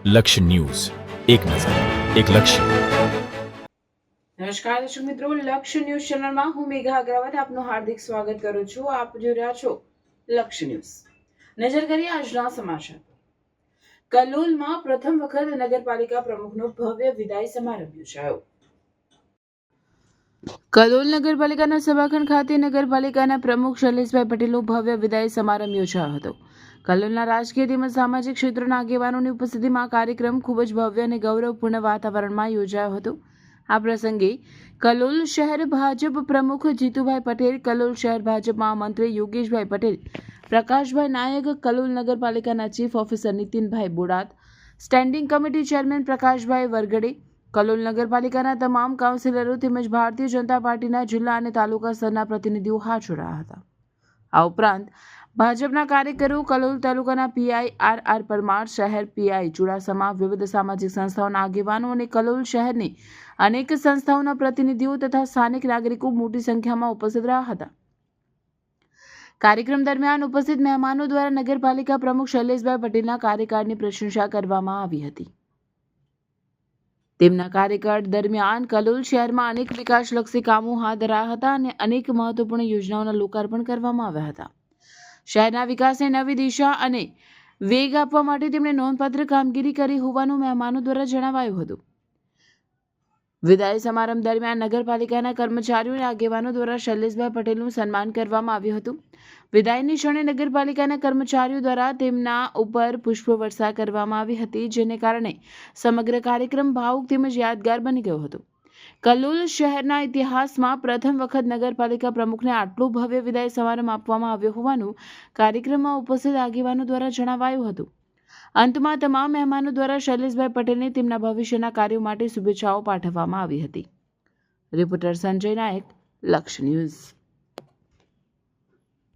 લક્ષ્ય ન્યૂઝ, એક નજર, એક લક્ષ્ય. નમસ્કાર દર્શક મિત્રો, લક્ષ્ય ન્યૂઝ ચેનલમાં હું મેઘા અગ્રવાલ આપનું હાર્દિક સ્વાગત કરું છું. આપ જોઈ રહ્યા છો લક્ષ્ય ન્યૂઝ. નજર કરીએ આજના સમાચાર. કલોલમાં પ્રથમ વખત નગરપાલિકા પ્રમુખનો ભવ્ય વિદાય સમારંભ યોજાયો. કલોલ નગરપાલિકાના સભાખંડ ખાતે નગરપાલિકાના પ્રમુખ શૈલેષભાઈ પટેલનો ભવ્ય વિદાય સમારંભ યોજાયો હતો. કલોલના રાજકીય તેમજ સામાજિક ક્ષેત્રના આગેવાનોની ઉપસ્થિતિમાં કાર્યક્રમ ખૂબ જ ભવ્ય અને ગૌરવપૂર્ણ વાતાવરણમાં યોજાયો હતો. આ પ્રસંગે કલોલ શહેર ભાજપ પ્રમુખ જીતુભાઈ પટેલ, કલોલ શહેર ભાજપ મહામંત્રી યોગેશભાઈ પટેલ, પ્રકાશભાઈ નાયક, કલોલ નગરપાલિકાના chief officer Nitinbhai Bodat, standing committee chairman Prakashbhai Vargade, Kalol નગરપાલિકાના તમામ કાઉન્સિલરો તેમજ ભારતીય જનતા પાર્ટીના જિલ્લા અને તાલુકા સ્તરના પ્રતિનિધિઓ હાજર રહ્યા હતા. આ ઉપરાંત ભાજપના કાર્યકરો, કલોલ તાલુકાના પીઆઈ આર પરમાર, શહેર પીઆઈ ચુડાસમા, વિવિધ સામાજિક સંસ્થાઓના આગેવાનો અને કલોલ શહેરની અનેક સંસ્થાઓના પ્રતિનિધિઓ તથા સ્થાનિક નાગરિકો મોટી સંખ્યામાં ઉપસ્થિત રહ્યા હતા. કાર્યક્રમ દરમિયાન ઉપસ્થિત મહેમાનો દ્વારા નગરપાલિકા પ્રમુખ શૈલેષભાઈ પટેલના કાર્યકાળની પ્રશંસા કરવામાં આવી હતી. તેમના કાર્યકાળ દરમિયાન કલોલ શહેરમાં અનેક વિકાસલક્ષી કામો હાથ ધરાયા હતા અને અનેક મહત્વપૂર્ણ યોજનાઓના લોકાર્પણ કરવામાં આવ્યા હતા. શહેરના વિકાસને નવી દિશા અને વેગ આપવા માટે તેમણે નોંધપાત્ર કામગીરી કરી હોવાનું મહેમાનો દ્વારા જણાવાયું હતું. વિદાય સમારંભ દરમિયાન નગરપાલિકાના કર્મચારીઓ અને આગેવાનો દ્વારા શૈલેષભાઈ પટેલનું સન્માન કરવામાં આવ્યું હતું. વિદાયની ક્ષણે નગરપાલિકાના કર્મચારીઓ દ્વારા તેમના ઉપર પુષ્પવર્ષા કરવામાં આવી હતી, જેને કારણે સમગ્ર કાર્યક્રમ ભાવુક તેમજ યાદગાર બની ગયો હતો. કલોલ શહેરના ઇતિહાસમાં પ્રથમ વખત નગરપાલિકા પ્રમુખને આટલો ભવ્ય વિદાય સમારંભ આપવામાં આવ્યો હોવાનું કાર્યક્રમમાં ઉપસ્થિત આગેવાનો દ્વારા જણાવાયું હતું. અંતમાં તમામ મહેમાનો દ્વારા શૈલેષભાઈ પટેલને તેમના ભવિષ્યના કાર્યો માટે શુભેચ્છાઓ પાઠવવામાં આવી હતી. રિપોર્ટર સંજય નાયક, લક્ષ્ય ન્યૂઝ.